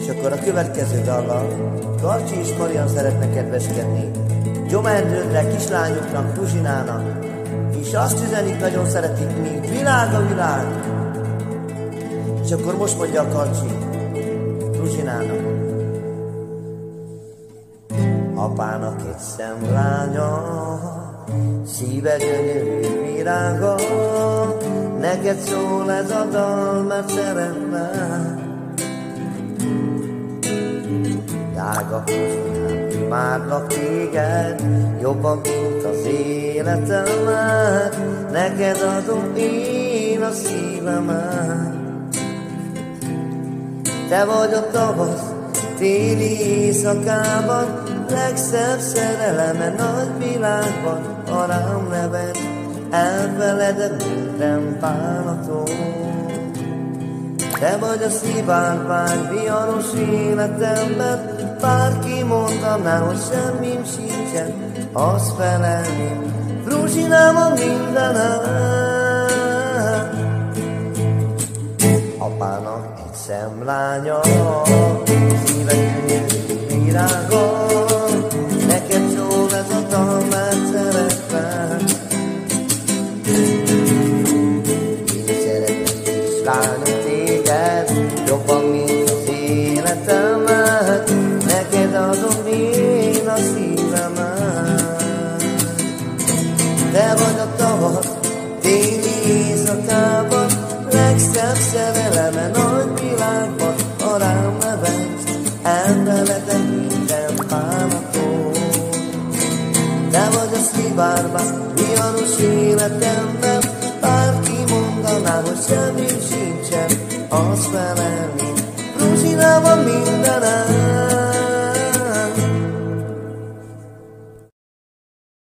És akkor a következő dallal Karcsi és Marian szeretne kedveskedni Gyomendrődre, kislányoknak, Fruzsinának, és azt üzenik, nagyon szeretik, mint világ a világ. És akkor most mondja a Karcsi Fruzsinának: apának egy szemlánya, szíve gyönyörű virága, neked szól ez a dal, mert szeretlek. Drága Fruzsinám, imádlak téged, jobban, mint az életemet, neked adom én a szívemet. Te vagy a tavasz téli éjszakában, legszebb szereleme nagy világban, ha rám neved, elfeleded minden bánatot. Te vagy a szivárvány viharos életemben, bárki mondaná, hogy semmim sincsen, azt felelném, Fruzsinám a mindenem. Apának egy szemlánya, szíve gyönyörű virága, neked szól ez a dal, mert szeretlek. Én szeretlek, kislányom, téged, jobban, mint az életemet, neked adom én a szívemet. Te vagy a tavasz téli éjszakában, legszebb szereleme nagy világban, ha rám nevetsz, elfeledek minden bánatot. Te vagy a szivárvány viharos életemben, bárki mondaná, hogy semmi sincsen, azt felelni, Fruzsinám a minden.